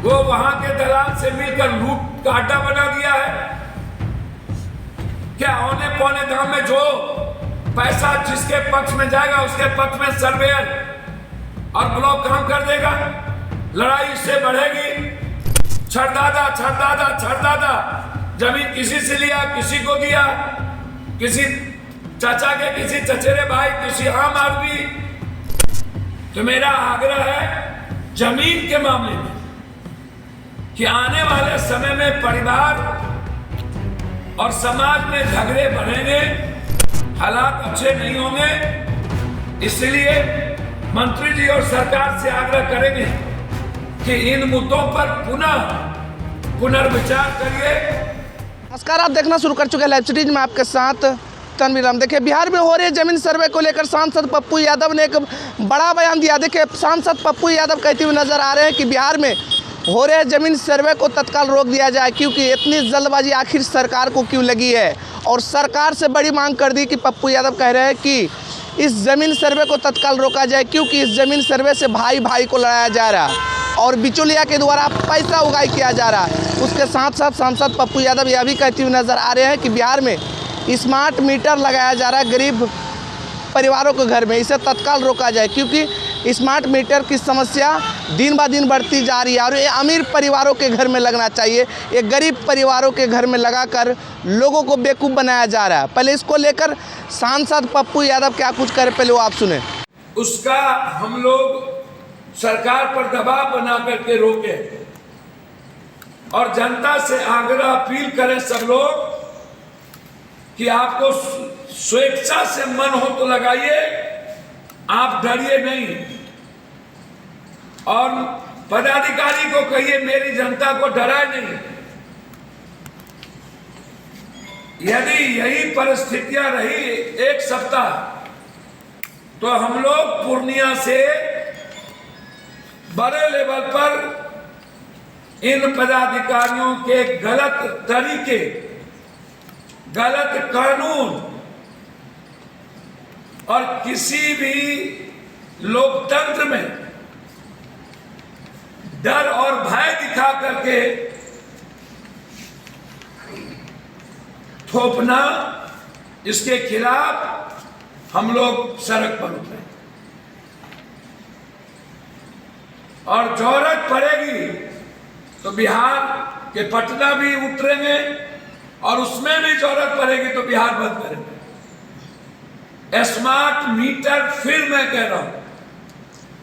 वो वहां के दलाल से मिलकर लूट का अड्डा बना दिया है। क्या औने पौने दाम में जो पैसा जिसके पक्ष में जाएगा उसके पक्ष में सर्वेयर और ब्लॉक काम कर देगा। लड़ाई इससे बढ़ेगी। छरदादा छरदादा छरदादा जमीन किसी से लिया, किसी को दिया, किसी चाचा के, किसी चचेरे भाई, किसी आम आदमी। तो मेरा आग्रह है जमीन के मामले में कि आने वाले समय में परिवार और समाज में झगड़े बढ़ेंगे, हालात अच्छे नहीं होंगे। इसलिए मंत्री जी और सरकार से आग्रह करेंगे कि इन मुद्दों पर पुनर्विचार करिए। नमस्कार, आप देखना शुरू कर चुके हैं लाइव सिटीज में आपके साथ तनवीर राम। देखिए, बिहार में हो रहे जमीन सर्वे को लेकर सांसद पप्पू यादव ने एक बड़ा बयान दिया। देखिए, सांसद पप्पू यादव कहते हुए नजर आ रहे हैं कि बिहार में हो रहे जमीन सर्वे को तत्काल रोक दिया जाए, क्योंकि इतनी जल्दबाजी आखिर सरकार को क्यों लगी है। और सरकार से बड़ी मांग कर दी कि पप्पू यादव कह रहे हैं कि इस ज़मीन सर्वे को तत्काल रोका जाए, क्योंकि इस ज़मीन सर्वे से भाई भाई को लड़ाया जा रहा है और बिचौलिया के द्वारा पैसा उगाई किया जा रहा है। उसके साथ साथ सांसद पप्पू यादव यह भी कहते हुए नजर आ रहे हैं कि बिहार में स्मार्ट मीटर लगाया जा रहा है गरीब परिवारों के घर में, इसे तत्काल रोका जाए, क्योंकि स्मार्ट मीटर की समस्या दिन ब दिन बढ़ती जा रही है और ये अमीर परिवारों के घर में लगना चाहिए। ये गरीब परिवारों के घर में लगाकर लोगों को बेवकूफ़ बनाया जा रहा है। पहले इसको लेकर सांसद पप्पू यादव क्या कुछ करे, पहले वो आप सुने। उसका हम लोग सरकार पर दबाव बना करके रोके और जनता से आग्रह अपील करें सब लोग कि आपको स्वेच्छा से मन हो तो लगाइए, आप डरिए नहीं। और पदाधिकारी को कहिए मेरी जनता को डराए नहीं। यदि यही परिस्थितियां रही एक सप्ताह तो हम लोग पूर्णिया से बड़े लेवल पर इन पदाधिकारियों के गलत तरीके, गलत कानून और किसी भी लोकतंत्र में डर और भय दिखा करके थोपना, इसके खिलाफ हम लोग सड़क पर उतरे और जरूरत पड़ेगी तो बिहार के पटना भी उतरेंगे और उसमें भी जरूरत पड़ेगी तो बिहार बंद करेंगे। स्मार्ट मीटर फिर मैं कह रहा हूं,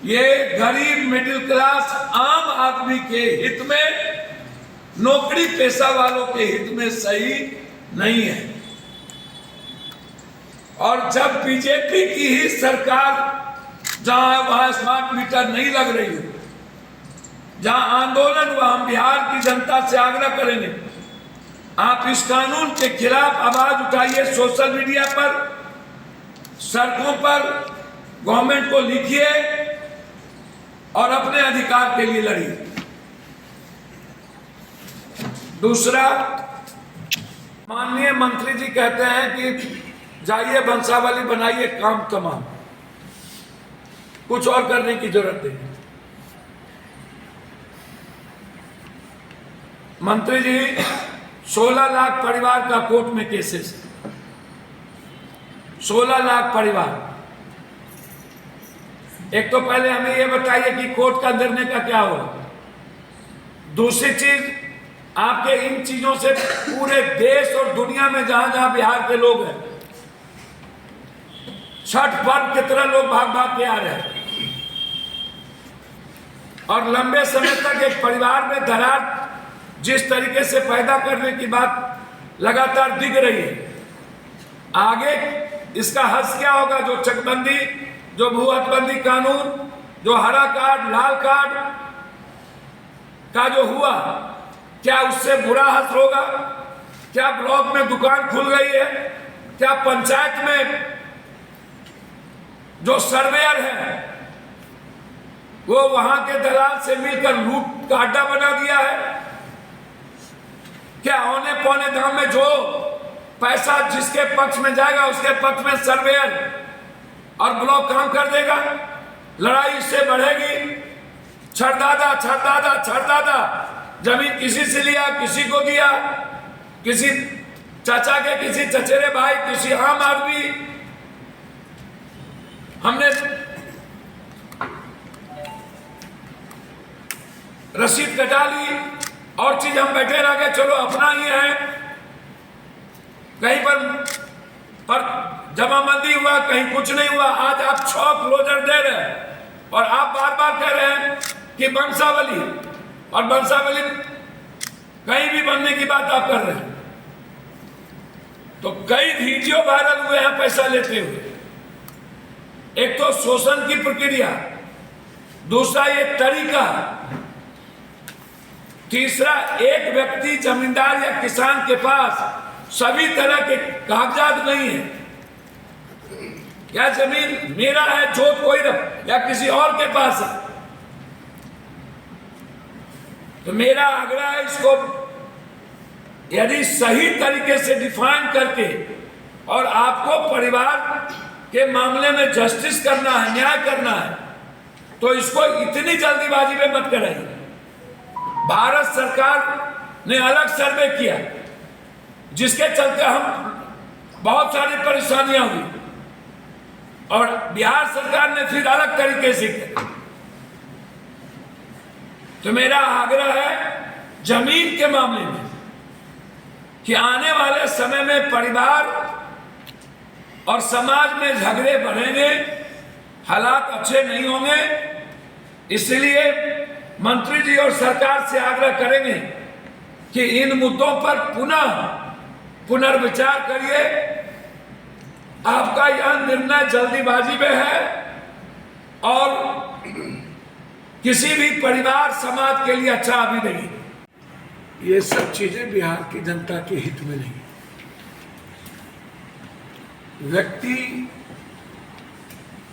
ये गरीब मिडिल क्लास आम आदमी के हित में, नौकरी पेशा वालों के हित में सही नहीं है। और जब बीजेपी की ही सरकार जहां वहां स्मार्ट मीटर नहीं लग रही हो, जहां आंदोलन हुआ, हम बिहार की जनता से आग्रह करेंगे आप इस कानून के खिलाफ आवाज उठाइए, सोशल मीडिया पर, सड़कों पर गवर्नमेंट को लिखिए और अपने अधिकार के लिए लड़िए। दूसरा, माननीय मंत्री जी कहते हैं कि जाइए वंशावली बनाइए, काम तमाम, कुछ और करने की जरूरत नहीं। मंत्री जी 16 लाख परिवार का कोर्ट में केसेस है, 16 लाख परिवार। एक तो पहले हमें यह बताइए कि कोर्ट का निर्णय का क्या होगा। दूसरी चीज, आपके इन चीजों से पूरे देश और दुनिया में जहां जहां बिहार के लोग हैं, छठ पर्व की तरह लोग भाग भाग के आ रहे हैं और लंबे समय तक एक परिवार में दरार जिस तरीके से पैदा करने की बात लगातार दिख रही है, आगे इसका हद क्या होगा। जो चकबंदी, जो भू हदबंदी कानून, जो हरा कार्ड, लाल कार्ड का जो हुआ, क्या उससे बुरा असर होगा? क्या ब्लॉक में दुकान खुल गई है? क्या पंचायत में जो सर्वेयर है वो वहां के दलाल से मिलकर लूट का अड्डा बना दिया है? क्या औने पौने दाम में जो पैसा जिसके पक्ष में जाएगा उसके पक्ष में सर्वेयर और ब्लॉक काम कर देगा? लड़ाई इससे बढ़ेगी। छरदादा छरदादा छरदादा जमीन किसी से लिया, किसी को दिया, किसी चाचा के, किसी चचेरे भाई, किसी आम आदमी। हमने रसीद कटा ली और चीज हम बैठे रह गए, चलो अपना ही है। कहीं पर जमाबंदी हुआ, कहीं कुछ नहीं हुआ। आज आप 6 क्लोजर दे रहे हैं और आप बार बार कह रहे हैं कि वंशावली, और वंशावली कहीं भी बनने की बात आप कर रहे हैं। तो कई वीडियो वायरल हुए हैं पैसा लेते हुए। एक तो शोषण की प्रक्रिया, दूसरा ये तरीका, तीसरा एक व्यक्ति जमींदार या किसान के पास सभी तरह के कागजात नहीं है। क्या जमीन मेरा है, जोत कोई या किसी और के पास है। तो मेरा आग्रह है, इसको यदि सही तरीके से डिफाइन करके और आपको परिवार के मामले में जस्टिस करना है, न्याय करना है, तो इसको इतनी जल्दीबाजी में मत कराइए। भारत सरकार ने अलग सर्वे किया, जिसके चलते हम बहुत सारी परेशानियां हुई, और बिहार सरकार ने फिर अलग तरीके से किया। तो मेरा आग्रह है जमीन के मामले में कि आने वाले समय में परिवार और समाज में झगड़े बढ़ेंगे, हालात अच्छे नहीं होंगे। इसलिए मंत्री जी और सरकार से आग्रह करेंगे कि इन मुद्दों पर पुनर्विचार करिए। आपका यह निर्णय जल्दीबाजी में है और किसी भी परिवार समाज के लिए अच्छा अभी नहीं। ये सब चीजें बिहार की जनता के हित में नहीं। व्यक्ति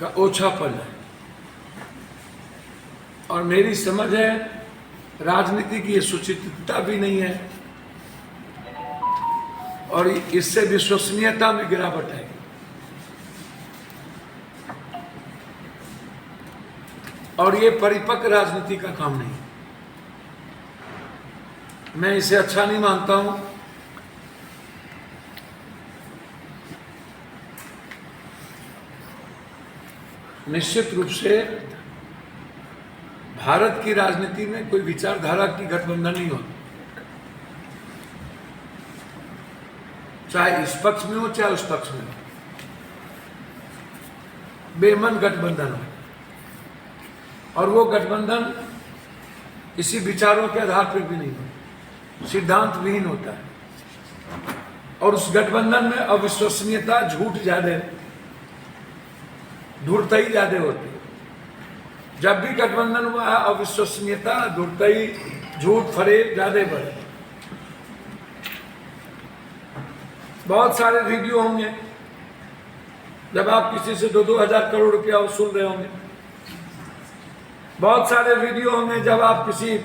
का ओछापन है, और मेरी समझ है राजनीति की सुचिंतता भी नहीं है, और इससे विश्वसनीयता में गिरावट है। और ये परिपक्व राजनीति का काम नहीं, मैं इसे अच्छा नहीं मानता हूं। निश्चित रूप से भारत की राजनीति में कोई विचारधारा की गठबंधन नहीं होती, चाहे इस पक्ष में हो चाहे उस पक्ष में हो, बेमन गठबंधन हो। और वो गठबंधन किसी विचारों के आधार पर भी नहीं होता, सिद्धांत विहीन होता है। और उस गठबंधन में अविश्वसनीयता, झूठ ज्यादा, धूर्तई ज्यादा होती है। जब भी गठबंधन हुआ है, अविश्वसनीयता, धूर्तई, झूठ, फरेब ज्यादा बढ़े। बहुत सारे वीडियो होंगे जब आप किसी से 2-2 हजार करोड़ रुपया वसूल रहे होंगे। बहुत सारे वीडियो होंगे जब आप किसी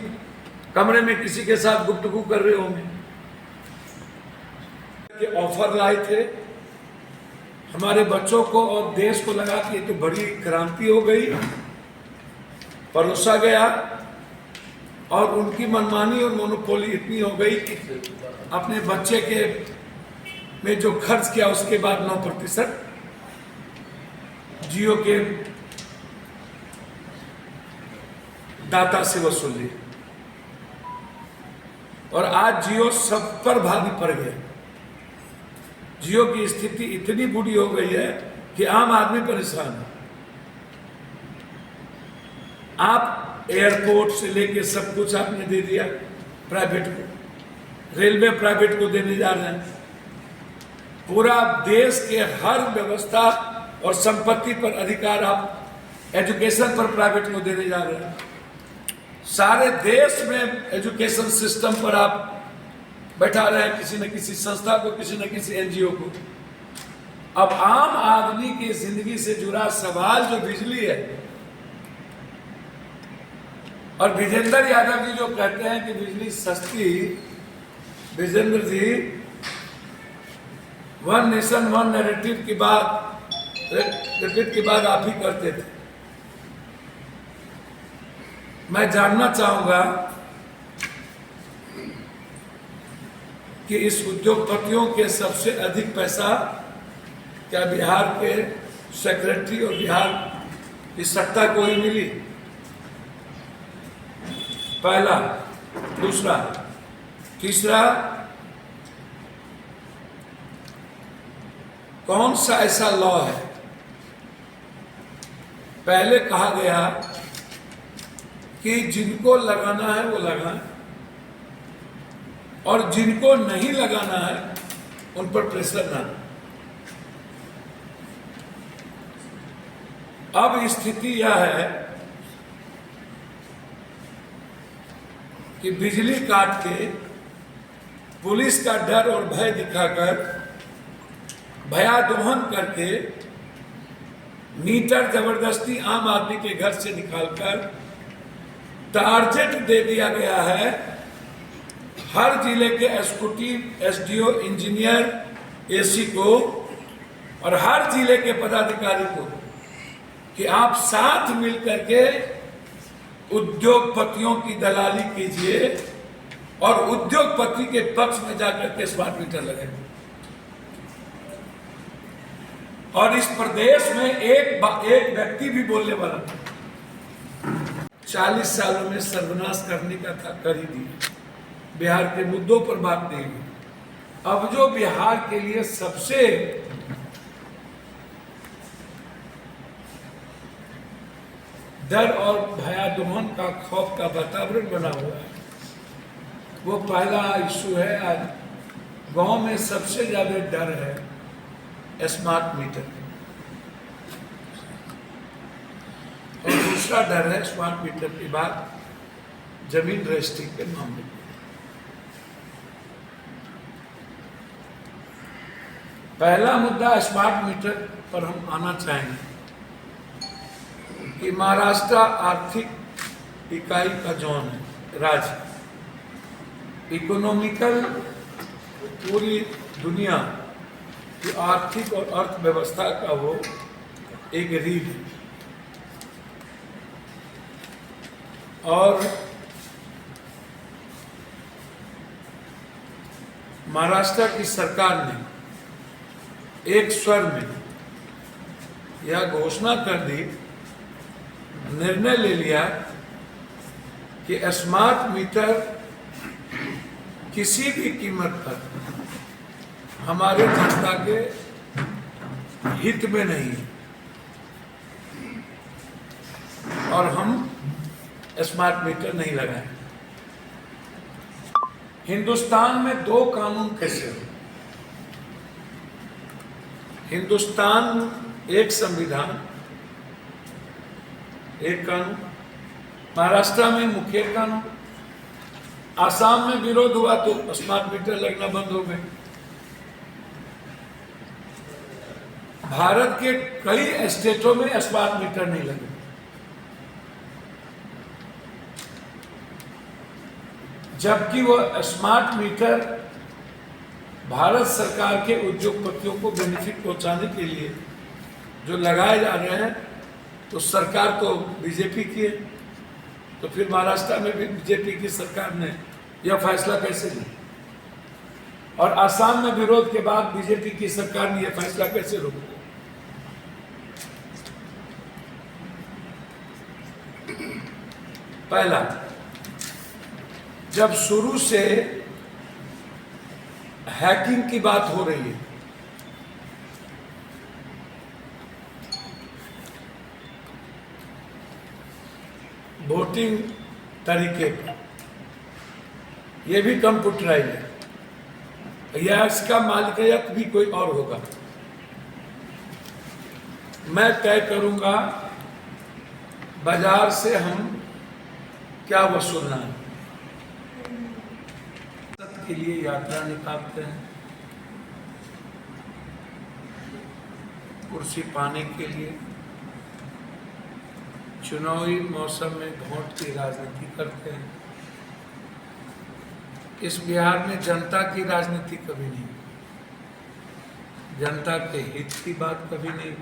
कमरे में किसी के साथ गुफ्तगू कर रहे होंगे। कि ऑफर लाए थे हमारे बच्चों को और देश को, लगा कि तो बड़ी क्रांति हो गई, परोसा गया, और उनकी मनमानी और मोनोपोली इतनी हो गई कि अपने बच्चे के में जो खर्च किया उसके बाद 9% जियो के दाता से वसूल लिए। और आज जियो सब पर भारी पड़ गया। जियो की स्थिति इतनी बुरी हो गई है कि आम आदमी परेशान है। आप एयरपोर्ट से लेके सब कुछ आपने दे दिया प्राइवेट को, रेलवे प्राइवेट को देने जा रहे हैं। पूरा देश के हर व्यवस्था और संपत्ति पर अधिकार आप एजुकेशन पर प्राइवेट को देने जा रहे हैं। सारे देश में एजुकेशन सिस्टम पर आप बैठा रहे हैं किसी न किसी संस्था को, किसी न किसी एनजीओ को। अब आम आदमी की जिंदगी से जुड़ा सवाल जो बिजली है, और विजेंद्र यादव जी जो कहते हैं कि बिजली सस्ती, विजेंद्र जी वन नेशन वन नैरेटिव की बात आप ही करते थे। मैं जानना चाहूंगा कि इस उद्योगपतियों के सबसे अधिक पैसा क्या बिहार के सेक्रेटरी और बिहार की सत्ता को ही मिली? पहला। दूसरा, तीसरा, कौन सा ऐसा लॉ है? पहले कहा गया कि जिनको लगाना है वो लगाएं और जिनको नहीं लगाना है उन पर प्रेशर ना। अब स्थिति यह है कि बिजली काट के पुलिस का डर और भय दिखाकर भयादोहन करके मीटर जबरदस्ती आम आदमी के घर से निकालकर टारगेट दे दिया गया है हर जिले के एग्जीक्यूटिव, एसडीओ, इंजीनियर, एसी को और हर जिले के पदाधिकारी को कि आप साथ मिलकर के उद्योगपतियों की दलाली कीजिए और उद्योगपति के पक्ष में जाकर के स्मार्ट मीटर लगाएं। और इस प्रदेश में एक व्यक्ति भी बोलने वाला 40 सालों में सर्वनाश करने का था, कर ही दिया। बिहार के मुद्दों पर बात नहीं हुई। अब जो बिहार के लिए सबसे डर और भयादोहन का, खौफ का वातावरण बना हुआ है, वो पहला इशू है। आज गांव में सबसे ज्यादा डर है स्मार्ट मीटर और दूसरा डर है स्मार्ट मीटर के बाद जमीन रजिस्ट्री के मामले में। पहला मुद्दा स्मार्ट मीटर पर हम आना चाहेंगे कि महाराष्ट्र आर्थिक इकाई का जोन है, राज्य, इकोनॉमिकल, पूरी दुनिया की आर्थिक और अर्थव्यवस्था का वो एक रीढ़ है। और महाराष्ट्र की सरकार ने एक स्वर में यह घोषणा कर दी, निर्णय ले लिया कि स्मार्ट मीटर किसी भी कीमत पर हमारे जनता के हित में नहीं है और हम स्मार्ट मीटर नहीं लगाएं। हिंदुस्तान में दो कानून कैसे हो? हिंदुस्तान एक संविधान, एक कानून। महाराष्ट्र में मुखेर कानून। आसाम में विरोध हुआ तो स्मार्ट मीटर लगना बंद हो गए। भारत के कई स्टेटों में स्मार्ट मीटर नहीं लगे। जबकि वो स्मार्ट मीटर भारत सरकार के उद्योगपतियों को बेनिफिट पहुंचाने के लिए जो लगाए जा रहे हैं, तो सरकार तो बीजेपी की है, तो फिर महाराष्ट्र में भी बीजेपी की सरकार ने यह फैसला कैसे लिया? और आसाम में विरोध के बाद बीजेपी की सरकार ने यह फैसला कैसे रोक दिया? पहला, जब शुरू से हैकिंग की बात हो रही है, वोटिंग तरीके पर, यह भी कंप्यूटराइज है या इसका मालिकियत भी कोई और होगा, मैं तय करूंगा बाजार से हम क्या वसूलना है। के लिए यात्रा निकालते हैं, कुर्सी पाने के लिए, चुनावी मौसम में वोट की राजनीति करते हैं। इस बिहार में जनता की राजनीति कभी नहीं, जनता के हित की बात कभी नहीं।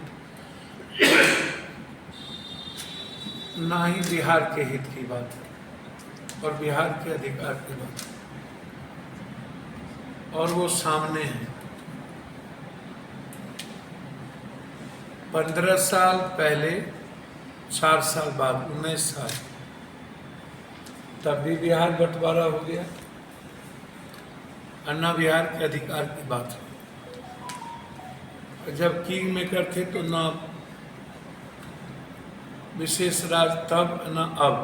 ना ही बिहार के हित की बात है और बिहार के अधिकार की बात है, और वो सामने है। 15 साल पहले, 4 साल बाद 19 साल, तब भी बिहार बंटवारा हो गया। अन्ना बिहार के अधिकार की बात है। जब किंग मेकर थे तो ना विशेष राज तब न अब,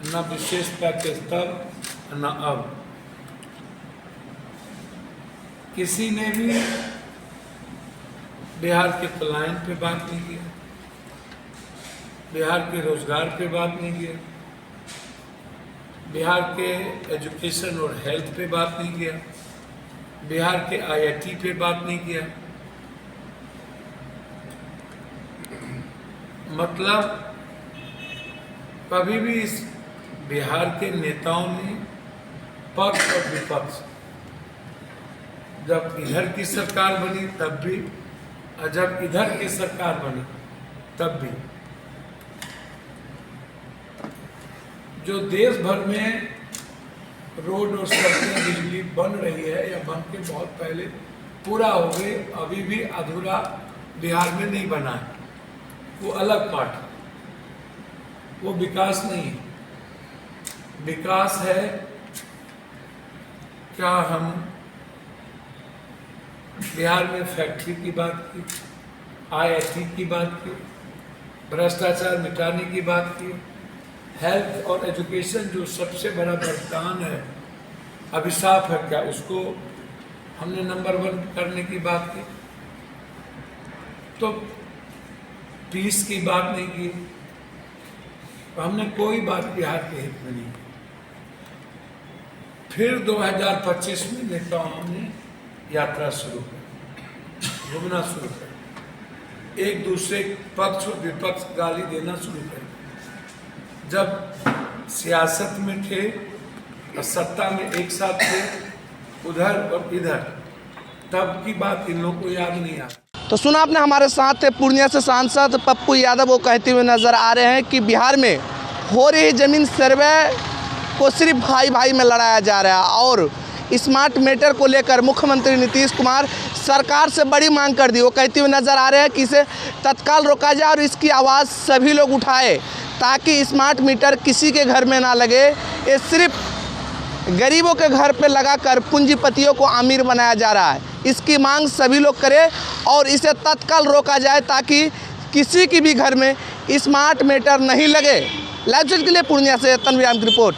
न विशेष पैकेज तब न अब। किसी ने भी बिहार के पलायन पे बात नहीं किया, बिहार के रोजगार पे बात नहीं किया, बिहार के एजुकेशन और हेल्थ पे बात नहीं किया, बिहार के IIT पे बात नहीं किया। मतलब कभी भी इस बिहार के नेताओं ने पक्ष और विपक्ष, जब इधर की सरकार बनी तब भी और जब इधर की सरकार बनी तब भी, जो देश भर में रोड और सड़कें, बिजली बन रही है या बन के बहुत पहले पूरा हो गए, अभी भी अधूरा बिहार में नहीं बना है। वो अलग पार्ट है, वो विकास नहीं है। विकास है क्या हम बिहार में फैक्ट्री की बात की, IIT की बात की, भ्रष्टाचार मिटाने की बात की, हेल्थ और एजुकेशन जो सबसे बड़ा वरदान है, अभिशाप है, क्या उसको हमने नंबर 1 करने की बात की? तो पीस की बात नहीं की, तो हमने कोई बात बिहार के हित में नहीं की। फिर 2025 में नेताओं ने यात्रा शुरू कर, घूमना शुरू कर, एक दूसरे पक्ष और विपक्ष गाली देना शुरू कर। जब सियासत में थे और सत्ता में एक साथ थे, उधर और इधर, तब की बात इन लोगों को याद नहीं आ। तो सुना आपने, हमारे साथ थे पूर्णिया से सांसद पप्पू यादव। वो कहते हुए नजर आ रहे हैं कि बिहार में हो रही जमीन सर्वे को सिर्फ भाई भाई में लड़ाया जा रहा है और स्मार्ट मीटर को लेकर मुख्यमंत्री नीतीश कुमार सरकार से बड़ी मांग कर दी। वो कहते हुए नजर आ रहे हैं कि इसे तत्काल रोका जाए और इसकी आवाज़ सभी लोग उठाए ताकि स्मार्ट मीटर किसी के घर में ना लगे। ये सिर्फ गरीबों के घर पे लगाकर पूंजीपतियों को अमीर बनाया जा रहा है। इसकी मांग सभी लोग करें और इसे तत्काल रोका जाए ताकि किसी की भी घर में स्मार्ट मीटर नहीं लगे। लाइव चैनल के लिए पूर्णिया से तनवीर की रिपोर्ट।